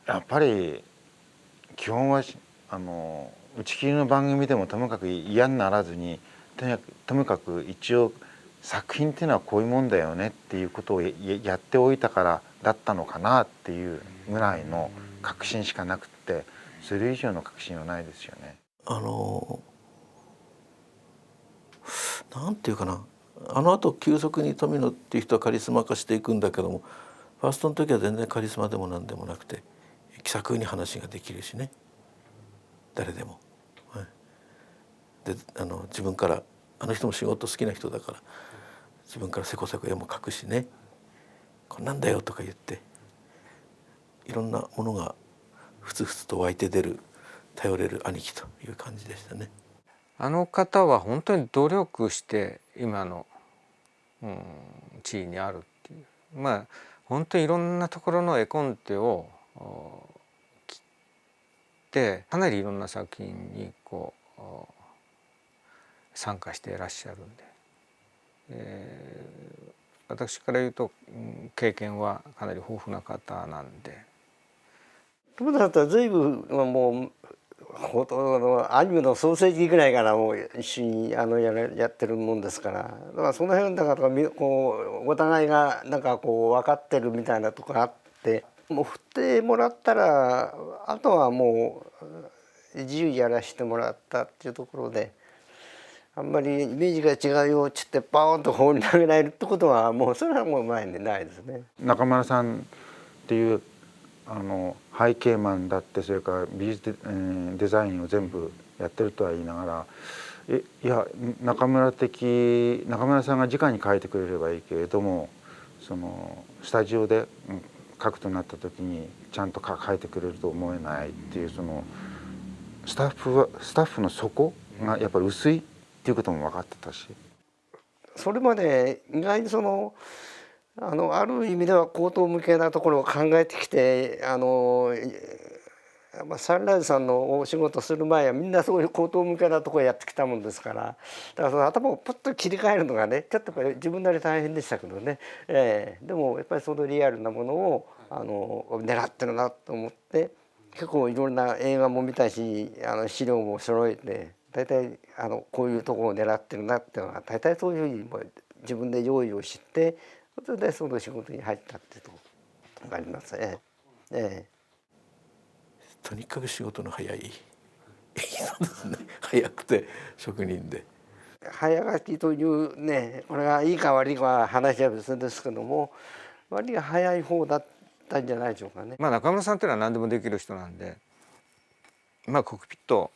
やっぱり基本は打ち切りの番組でもともかく嫌にならずにともかく一応作品っていうのはこういうもんだよねっていうことをやっておいたからだったのかなっていうぐらいの確信しかなくって、それ以上の確信はないですよね。なんていうかな、あのあと急速に富野っていう人はカリスマ化していくんだけども、ファーストの時は全然カリスマでもなんでもなくて気さくに話ができるしね、誰でも。はい、で自分からあの人も仕事好きな人だから自分からせこせこ絵も描くしね、こんなんだよとか言っていろんなものがふつふつと湧いて出る頼れる兄貴という感じでしたね。あの方は本当に努力して今の、地位にあるっていう、本当にいろんなところの絵コンテを切ってかなりいろんな作品に参加していらっしゃるんで、私から言うと経験はかなり豊富な方なんで。友達だったら随分もうほとんどアニメの創世記ぐらいからもう一緒にやってるもんですから、だからその辺だからこうお互いがなんかこう分かってるみたいなとこがあって、もう振ってもらったらあとはもう自由にやらせてもらったっていうところで、あんまりイメージが違うよっつってバーンと放り投げられるってことはもうそれはもう前にないですね。中村さんっていう背景マンだって、それから美術デザインを全部やってるとは言いながら、いや中村さんが直に描いてくれればいいけれども、そのスタジオで描くとなった時にちゃんと描いてくれると思えないっていう、そのスタッフの底がやっぱり薄いっていうことも分かってたし、それまで意外にある意味では高等無形なところを考えてきて、サンライズさんのお仕事する前はみんなそういう高等無形なところやってきたもんですから、だからその頭をポッと切り替えるのがねちょっとやっぱり自分なり大変でしたけどね、でもやっぱりそのリアルなものを狙ってるなと思って、結構いろんな映画も見たし資料も揃えて、大体こういうところを狙ってるなっていうのは大体そういうふうに自分で用意を知って、それでその仕事に入ったっていうとこがありますね。とにかく仕事の早いそうですね、早くて職人で。早書きというね、これがいいか悪いかは話は別ですけども、割が早い方だったんじゃないでしょうかね。中村さんっていうのは何でもできる人なんで、コックピット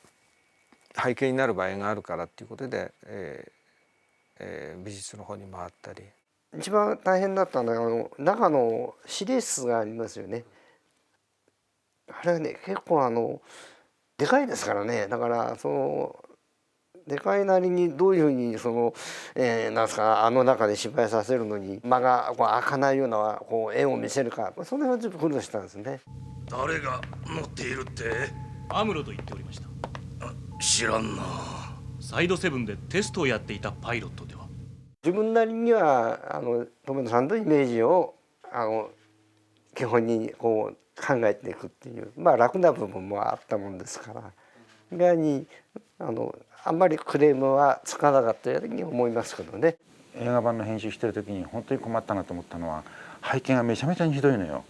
背景になる場合があるからっていうことで、美術の方に回ったり。一番大変だったのは中の指令室がありますよね。あれはね結構でかいですからね。だからでかいなりにどういうふうになんですか、中で芝居させるのに間が開かないような絵を見せるか、その辺はちょっと苦労したんですね。誰が乗っているって？アムロと言っておりました。知らんな。サイドセブンでテストをやっていたパイロットでは。自分なりには友野さんのイメージを基本に考えていくっていう、楽な部分もあったもんですから、意外にあんまりクレームはつかなかったように思いますけどね。映画版の編集してる時に本当に困ったなと思ったのは、背景がめちゃめちゃにひどいのよ。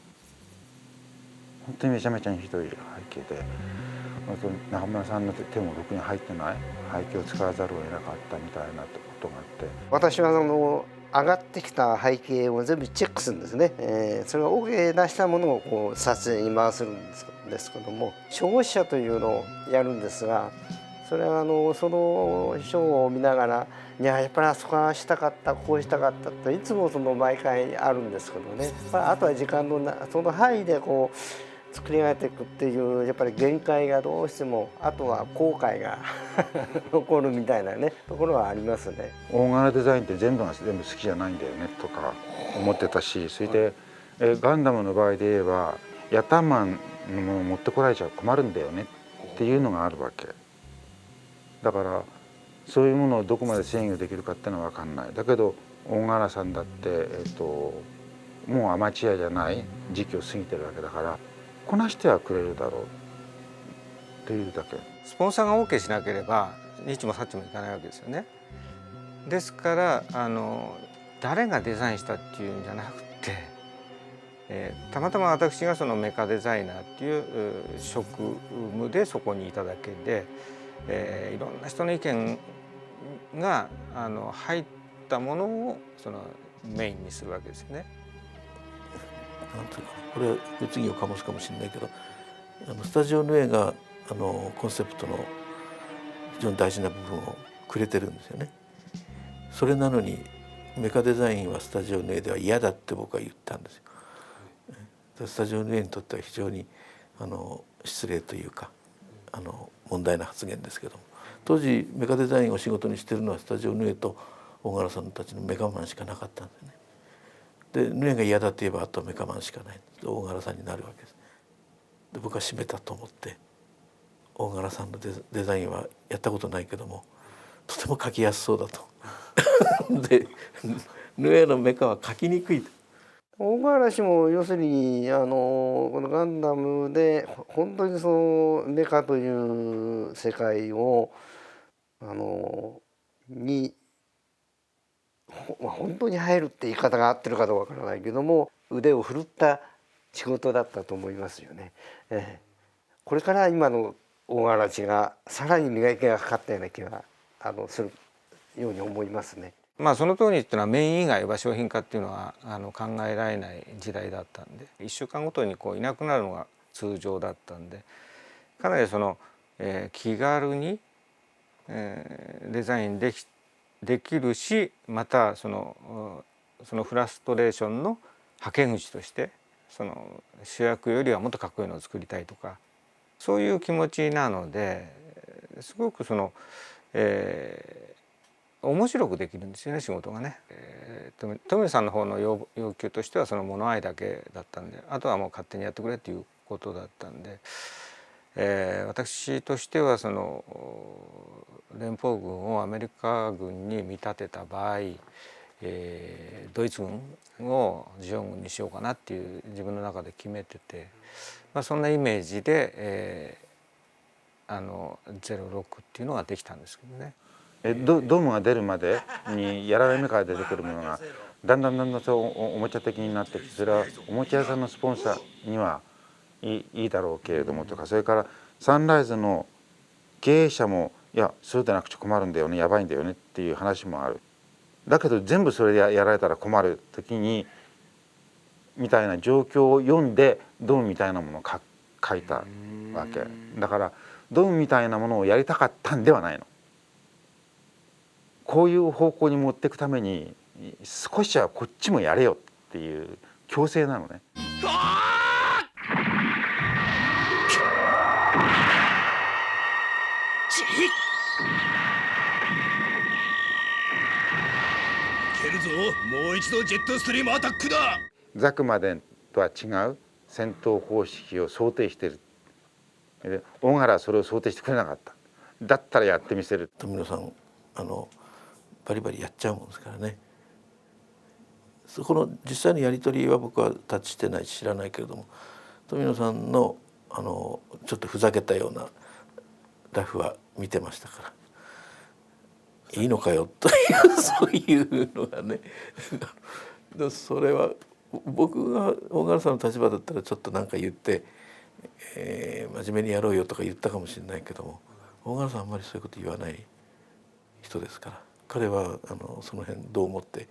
本当にめちゃめちゃにひどい背景で、中村さんの手もろくに入ってない背景を使わざるを得なかったみたいなことがあって、私は上がってきた背景を全部チェックするんですね。それを OK 出したものを撮影に回すんですけども、消防車というのをやるんですが、それはそのショーを見ながら、いややっぱりあそこはしたかった、こうしたかったといつも毎回あるんですけどね、あとは時間のその範囲で作り上げていくっていうやっぱり限界がどうしても、あとは後悔が残るみたいなねところはありますね。大柄デザインって全部好きじゃないんだよねとか思ってたし、それでガンダムの場合で言えばヤタンマンのもの持ってこられちゃ困るんだよねっていうのがあるわけだから、そういうものをどこまで制御できるかっていうのは分かんない。だけど大柄さんだって、もうアマチュアじゃない時期を過ぎてるわけだから、こなしてはくれるだろうっていうだけ。スポンサーが OK しなければ日もさっちもいかないわけですよね。ですから誰がデザインしたっていうんじゃなくて、たまたま私がそのメカデザイナーっていう職務でそこにいただけで、いろんな人の意見が入ったものをそのメインにするわけですよね。なんていうかな、これは物議を醸すかもしれないけど、スタジオヌエがコンセプトの非常に大事な部分をくれてるんですよね。それなのにメカデザインはスタジオヌエでは嫌だって僕は言ったんですよ。スタジオヌエにとっては非常に失礼というか問題な発言ですけども、当時メカデザインを仕事にしてるのはスタジオヌエと大柄さんたちのメカマンしかなかったんですよね。でヌエが嫌だって言えばあとはメカマンしかない、大柄さんになるわけです。で僕は閉めたと思って、大柄さんのデザインはやったことないけどもとても描きやすそうだとでヌエのメカは描きにくいと。大河原氏も要するにこのガンダムで本当にそのメカという世界を本当に入るって言い方が合ってるかどうかわからないけども腕を振るった仕事だったと思いますよね。これから今の大河原氏がさらに磨きがかかったような気がするように思いますね。まあその当時っていうのはメイン以外は商品化っていうのは考えられない時代だったんで、1週間ごとにいなくなるのが通常だったんで、かなり気軽に、デザインできるし、またそのフラストレーションのはけ口として主役よりはもっとかっこいいのを作りたいとか、そういう気持ちなのですごく面白くできるんですよね、仕事がね。富野さんの方の要求としてはその物合いだけだったんで、あとはもう勝手にやってくれっていうことだったんで、私としては連邦軍をアメリカ軍に見立てた場合、ドイツ軍をジオン軍にしようかなっていう自分の中で決めてて、そんなイメージで、06っていうのができたんですけどね。ドームが出るまでにやられ目から出てくるものがだんだんそうおもちゃ的になってきて、それはおもちゃ屋さんのスポンサーにはいいだろうけれどもとか、それからサンライズの経営者もいやそうでなくちゃ困るんだよね、やばいんだよねっていう話もある。だけど全部それでやられたら困る時にみたいな状況を読んでドームみたいなものを書いたわけだから、ドームみたいなものをやりたかったんではないの。こういう方向に持っていくために少しはこっちもやれよっていう強制なのね。蹴るぞ、もう一度ジェットストリームアタックだ。ザクまでとは違う戦闘方式を想定してる。で大原はそれを想定してくれなかった。だったらやってみせる。富野さんバリバリやっちゃうもんですからね。そこの実際のやり取りは僕はタッチしてないし知らないけれども、富野さんのちょっとふざけたようなラフは見てましたから、いいのかよというそういうのがねそれは僕が大柄さんの立場だったらちょっと何か言って、真面目にやろうよとか言ったかもしれないけども、大柄さんあんまりそういうこと言わない人ですから、彼はその辺どう思って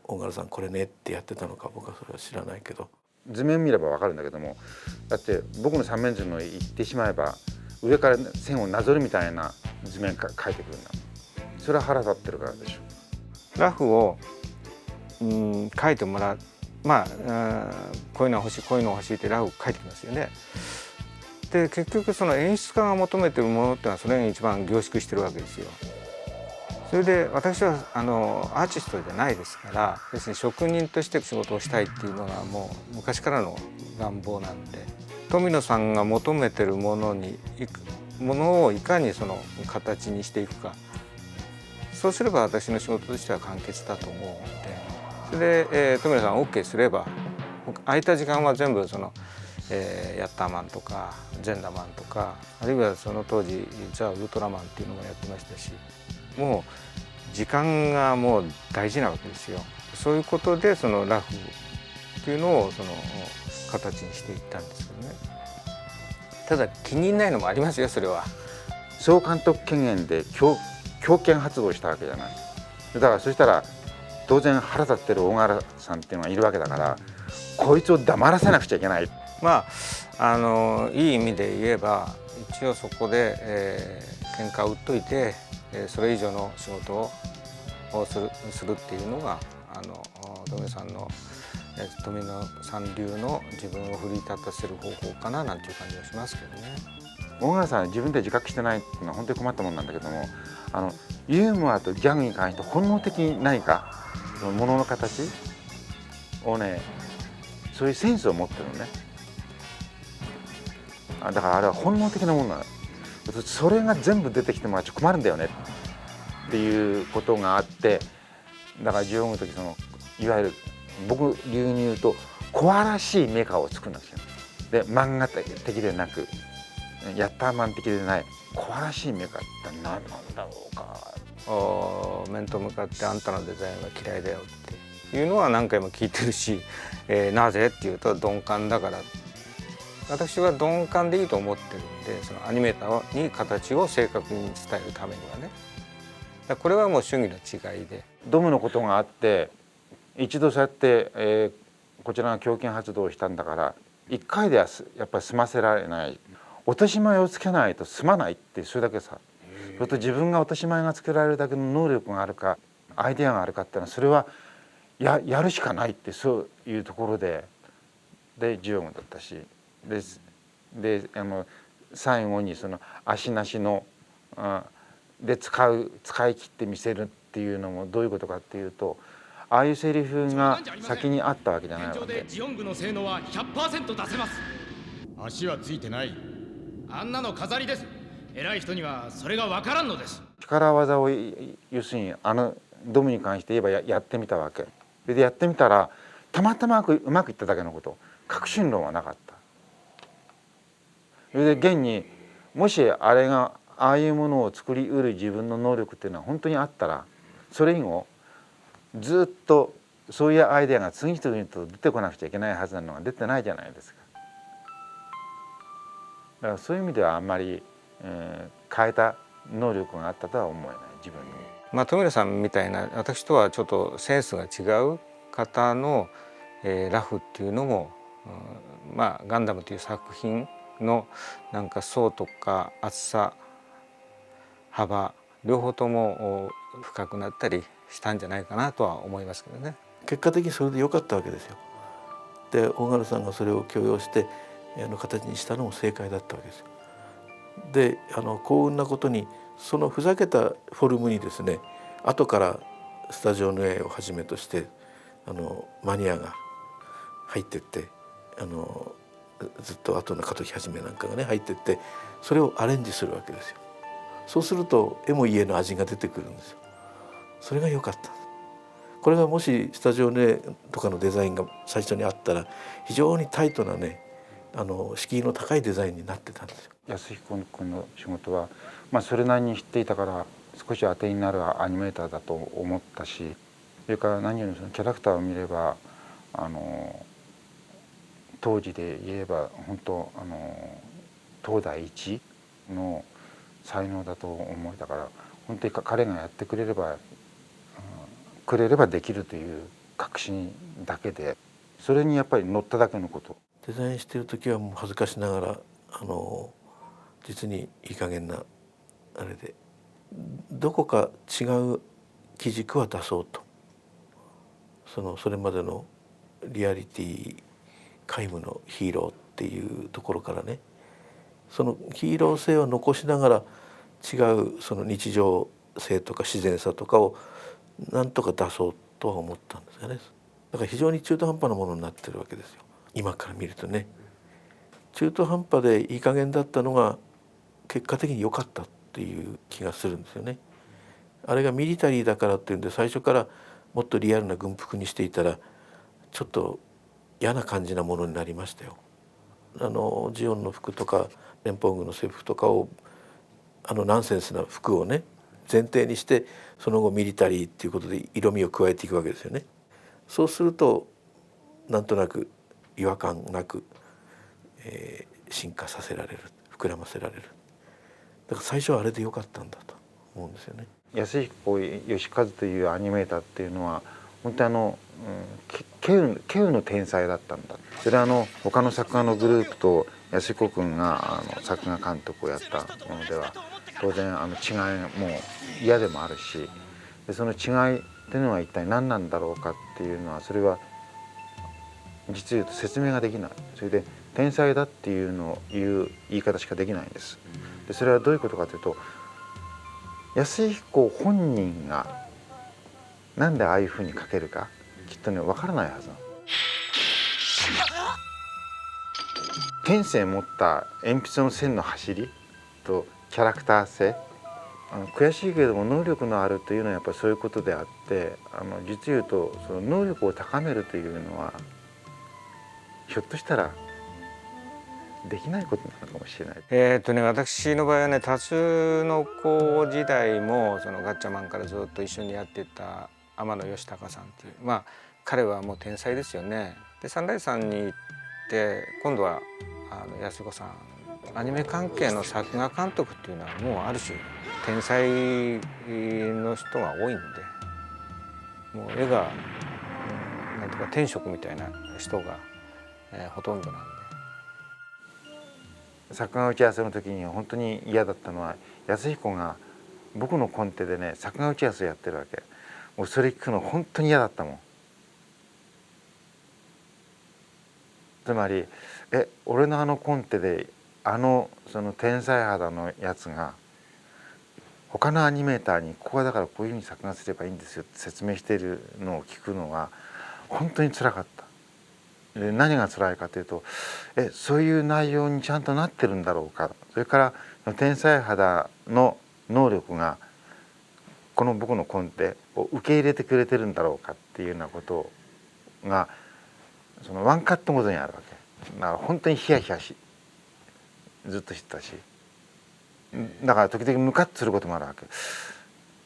大柄さんこれねってやってたのか僕はそれは知らないけど、図面見れば分かるんだけども、だって僕の三面図の言ってしまえば上から線をなぞるみたいな図面描いてくるんだ。それは腹立ってるからでしょ。ラフを書いてもらう、こういうのは欲しいこういうのは欲しいってラフを書いてきますよね。で結局その演出家が求めてるものっていうのはそれが一番凝縮してるわけですよ。それで私はアーティストじゃないですから、要するに職人として仕事をしたいっていうのがもう昔からの願望なんで、富野さんが求めてるものをいかにその形にしていくか、そうすれば私の仕事としては完結だと思うので、それで、富野さん OK すれば空いた時間は全部その、ヤッターマンとかゼンダーマンとか、あるいはその当時ザ・ウルトラマンっていうのもやってましたし、もう時間がもう大事なわけですよ。そういうことでそのラフっていうのをその形にしていったんですけどね。ただ気に入らないのもありますよ、それは。総監督権限で強権発動したわけじゃない。だからそしたら当然腹立ってる大柄さんっていうのがいるわけだから、こいつを黙らせなくちゃいけない。まあいい意味で言えば一応そこで、喧嘩を売っといて、それ以上の仕事をするっていうのが富野さんの富野さん流の自分を奮い立たせる方法かななんていう感じがしますけどね。大柄さんは自分で自覚してないっていうのは本当に困ったもんなんだけども、ユーモアとギャグに関して本能的に何かそのものの形をね、そういうセンスを持ってるのね。だからあれは本能的なものなの。それが全部出てきてもらっちゃ困るんだよねっていうことがあって、だから授業の時そのいわゆる僕流に言うとコアらしいメカを作るんですよ。で漫画的でなくヤッターマン的でないコアらしいメカって何なんだろうか。面と向かってあんたのデザインは嫌いだよっていうのは何回も聞いてるし、なぜっていうと鈍感だから。私は鈍感でいいと思ってるんで、そのアニメーターに形を正確に伝えるためにはね。これはもう主義の違いで。ドムのことがあって一度そうやって、こちらが強権発動したんだから1回ではやっぱり済ませられない、落とし前をつけないと済まないってそれだけさ。それと自分が落とし前がつけられるだけの能力があるかアイデアがあるかっていうのはそれはやるしかないって、そういうところで授業だったし、で最後にその足なしので使い切ってみせるっていうのもどういうことかっていうと、ああいうセリフが先にあったわけじゃないわけ。ジオングの性能は 100% 出せます。足はついてない。あんなの飾りです。偉い人にはそれが分からんのです。力技を要するにドムに関して言えばやってみたわけで、やってみたらたまたまうまくいっただけのこと、確信論はなかった。それで現にもしあれがああいうものを作りうる自分の能力っていうのは本当にあったら、それ以後ずっとそういうアイデアが次々と出てこなくちゃいけないはずなのが出てないじゃないですか。だからそういう意味ではあんまり、変えた能力があったとは思えない自分に。富野さんみたいな私とはちょっとセンスが違う方の、ラフっていうのも、ガンダムという作品のなんか層とか厚さ幅両方とも深くなったりしたんじゃないかなとは思いますけどね。結果的にそれで良かったわけですよ。で大柄さんがそれを許容して形にしたのも正解だったわけですよ。で幸運なことにそのふざけたフォルムにですね、後からスタジオの絵をはじめとしてマニアが入ってってずっと後の門木はじめなんかがね入ってってそれをアレンジするわけですよ。そうすると絵も家の味が出てくるんですよ。それが良かった。これがもしスタジオの絵とかのデザインが最初にあったら非常にタイトなね敷居の高いデザインになってたんですよ。安彦君の仕事は、それなりに知っていたから少し当てになるアニメーターだと思ったし、それから何よりそのキャラクターを見れば当時で言えば本当東大一の才能だと思えたから、本当に彼がやってくれればできるという確信だけで、それにやっぱり乗っただけのこと。デザインしてる時はもう恥ずかしながら実にいい加減なあれでどこか違う基軸は出そうと、それまでのリアリティ皆無のヒーローっていうところからね、そのヒーロー性を残しながら違うその日常性とか自然さとかをなんとか出そうとは思ったんですよね。だから非常に中途半端なものになってるわけですよ。今から見るとね、中途半端でいい加減だったのが結果的に良かったっていう気がするんですよね。あれがミリタリーだからっていうんで最初からもっとリアルな軍服にしていたらちょっと嫌な感じなものになりましたよ。ジオンの服とか連邦軍の制服とかをナンセンスな服をね前提にして、その後ミリタリーっていうことで色味を加えていくわけですよね。そうするとなんとなく違和感なく、進化させられる、膨らませられる。だから最初はあれでよかったんだと思うんですよね。安彦義和というアニメーターっていうのは本当に稀有の天才だったんだ。それは他の作画のグループと安彦君が作画監督をやったものでは当然違いも嫌でもあるし、でその違いっていうのは一体何なんだろうかっていうのは、それは実言うと説明ができない。それで天才だっていうのを言い方しかできないんです。でそれはどういうことかというと、安彦本人がなんでああいうふうに描けるかきっとね分からないはずなの。天性持った鉛筆の線の走りとキャラクター性、悔しいけれども能力のあるというのはやっぱりそういうことであって、実言うとその能力を高めるというのはひょっとしたらできないことなのかもしれない。私の場合はね、タチュの子時代もそのガッチャマンからずっと一緒にやってた天野義孝さんっていう、彼はもう天才ですよね。でサンライズさんに行って今度は安彦さん、アニメ関係の作画監督っていうのはもうある種天才の人が多いんで、もう絵がなんとか天職みたいな人が、ほとんどなんで。作画打ち合わせの時に本当に嫌だったのは、安彦が僕のコンテでね作画打ち合わせやってるわけ。もうそれ聞くの本当に嫌だったもん。つまり俺のコンテでその天才肌のやつが他のアニメーターにここはだからこういうふうに作画すればいいんですよって説明しているのを聞くのが本当につらかった。何が辛いかというとそういう内容にちゃんとなってるんだろうか、それから天才肌の能力がこの僕のコンテを受け入れてくれてるんだろうかっていうようなことがそのワンカットごとにあるわけだから、本当にヒヤヒヤずっとしてたし、だから時々ムカッとすることもあるわけ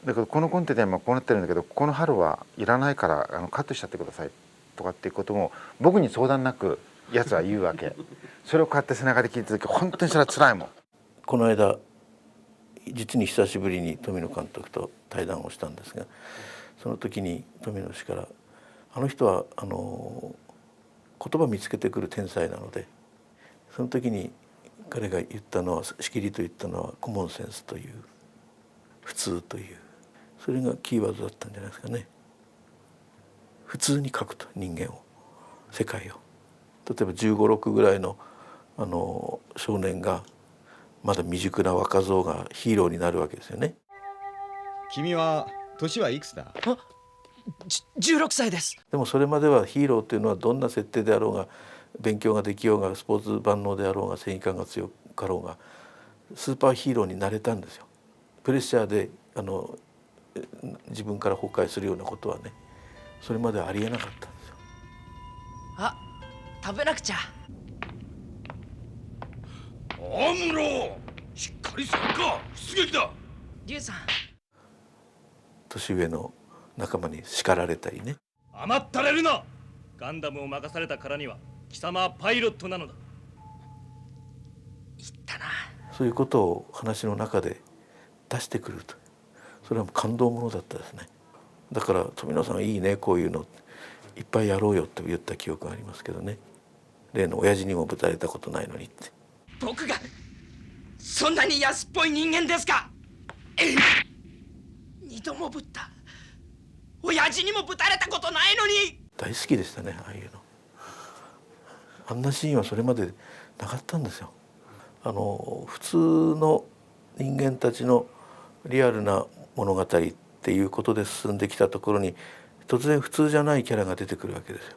だけど、このコンテで今こうなってるんだけどこの春はいらないからカットしちゃってくださいとかっていうことも僕に相談なくやつは言うわけ。それをこうやって背中で聞いた時本当にそれは辛いもん。この間実に久しぶりに富野監督と対談をしたんですが、その時に富野氏から「あの人は言葉見つけてくる天才なので」、その時に彼が言ったのは、しきりと言ったのはコモンセンスという、普通という、それがキーワードだったんじゃないですかね。普通に描くと、人間を、世界を。例えば15、16ぐらいの少年がまだ未熟な若造がヒーローになるわけですよね。君は年はいくつだ？16歳です。でもそれまではヒーローっていうのはどんな設定であろうが、勉強ができようが、スポーツ万能であろうが、正義感が強かろうがスーパーヒーローになれたんですよ。プレッシャーで自分から崩壊するようなことはね、それまではありえなかったんですよ。あ、食べなくちゃ。アムロ、しっかりするか、出撃だ。リュウさん、年上の仲間に叱られたりね。甘ったれるな。ガンダムを任されたからには貴様はパイロットなのだ。言ったな。そういうことを話の中で出してくると、それは感動ものだったですね。だから富野さんいいね、こういうのいっぱいやろうよって言った記憶がありますけどね。例の親父にもぶたれたことないのにって。僕がそんなに安っぽい人間ですか？二度もぶった。親父にもぶたれたことないのに。大好きでしたね、ああいうの。あんなシーンはそれまでなかったんですよ。普通の人間たちのリアルな物語っていうことで進んできたところに、突然普通じゃないキャラが出てくるわけですよ。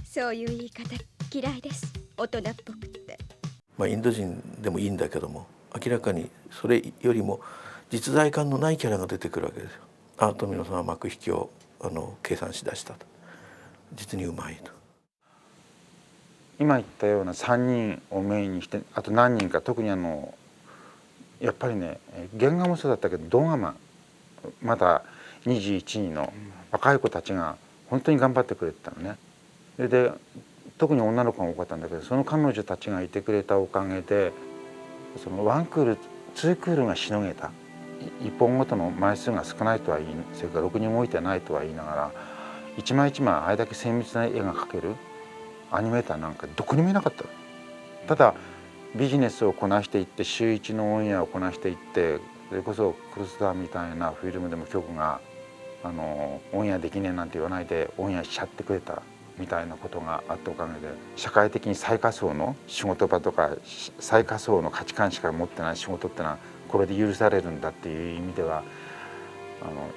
そういう言い方嫌いです。大人っぽくて。インド人でもいいんだけども、明らかにそれよりも実在感のないキャラが出てくるわけですよ。富野さんは幕引きを計算しだしたと。実にうまいと。今言ったような3人をメインにして、あと何人か、特にやっぱりね、原画もそうだったけど動画マン、まだ21人の若い子たちが本当に頑張ってくれてたのね。それで特に女の子が多かったんだけど、その彼女たちがいてくれたおかげで、その1クール2クールがしのげた。1本ごとの枚数が少ないとは言い、それからろくに動いてないとは言いながら、一枚一枚あれだけ精密な絵が描けるアニメーターなんかどこにもいなかった。ただビジネスをこなしていって、週1のオンエアをこなしていって、それこそクルスターみたいなフィルムでも局がオンエアできねえなんて言わないでオンエアしちゃってくれたみたいなことがあったおかげで、社会的に最下層の仕事場とか最下層の価値観しか持ってない仕事ってのはこれで許されるんだっていう意味では、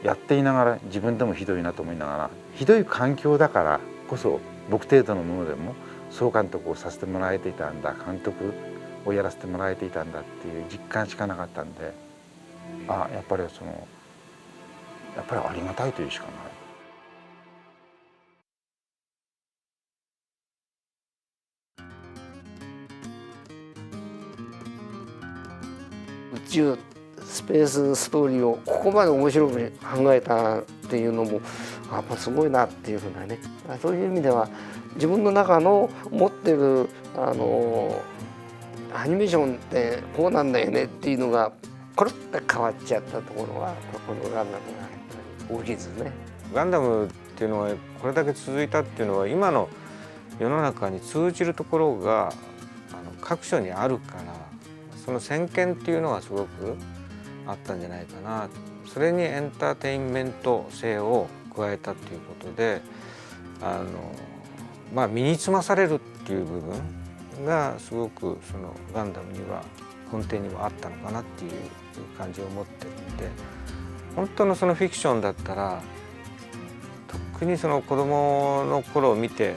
やっていながら自分でもひどいなと思いながら、ひどい環境だからこそ僕程度のものでも総監督をさせてもらえていたんだ、監督をやらせてもらえていたんだっていう実感しかなかったんで、やっぱりありがたいというしかない。宇宙スペースストーリーをここまで面白く考えたっていうのもやっぱすごいなっていうふうなね、そういう意味では自分の中の持ってるアニメーションってこうなんだよねっていうのがコロッと変わっちゃったところがこのガンダムがやっぱり大きいですね。ガンダムっていうのはこれだけ続いたっていうのは、今の世の中に通じるところが各所にあるから、その先見っていうのがすごくあったんじゃないかな。それにエンターテインメント性を加えたっていうことで、身につまされるっていう部分がすごくそのガンダムには根底にはあったのかなっていう感じを持ってるんで、本当のそのフィクションだったら、特にその子供の頃を見て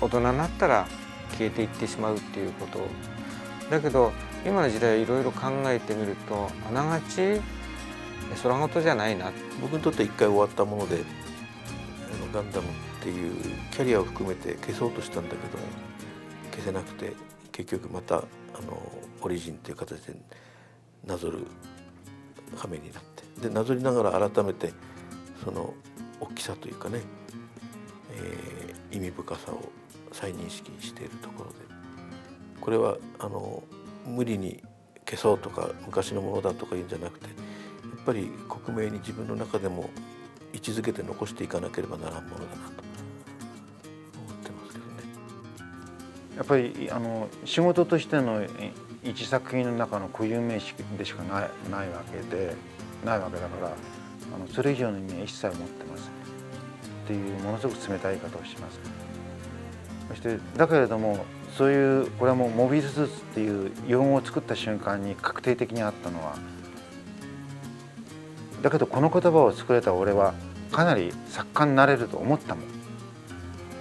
大人になったら消えていってしまうっていうことだけど、今の時代いろいろ考えてみるとあながち空事じゃないな。僕にとって一回終わったもので、ガンダムっていうキャリアを含めて消そうとしたんだけども消せなくて、結局またオリジンっていう形でなぞる羽目になって、でなぞりながら改めてその大きさというかね、意味深さを再認識しているところで、これは無理に消そうとか昔のものだとか言うんじゃなくて、やっぱり克明に自分の中でも位置づけて残していかなければならんものだなと思ってますけどね。やっぱり仕事としての一作品の中の固有名詞でしかないわけだから、それ以上の意味は一切持ってませんっていうものすごく冷たい言い方をします。そしてだけれども、そういうこれはもうモビルスーツっていう用語を作った瞬間に確定的にあったのは、だけどこの言葉を作れた俺はかなり作家になれると思ったもん。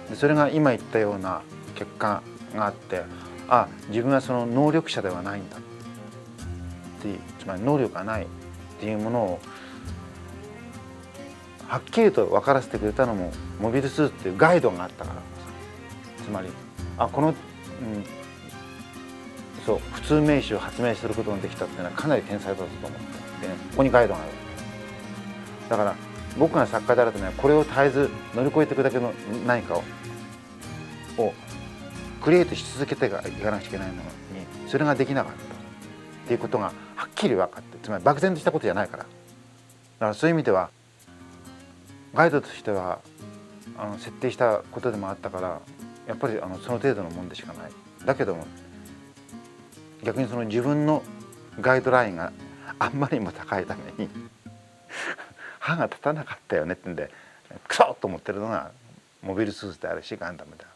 でそれが今言ったような結果があって、自分はその能力者ではないんだっていう、つまり能力がないっていうものをはっきりと分からせてくれたのもモビルスーツっていうガイドがあったから。つまりそう普通名詞を発明することができたっていうのはかなり天才だと思ってで、ここにガイドがある。だから僕が作家であるとね、これを絶えず乗り越えていくだけの何かをクリエイトし続けていかなきゃいけないのに、それができなかったっていうことがはっきり分かって、つまり漠然としたことじゃないから。だからそういう意味ではガイドとしては設定したことでもあったから、やっぱりその程度のもんでしかない。だけども逆にその自分のガイドラインがあんまりにも高いために歯が立たなかったよねってんでクソッと思ってるのがモビルスーツであるしガンダムである。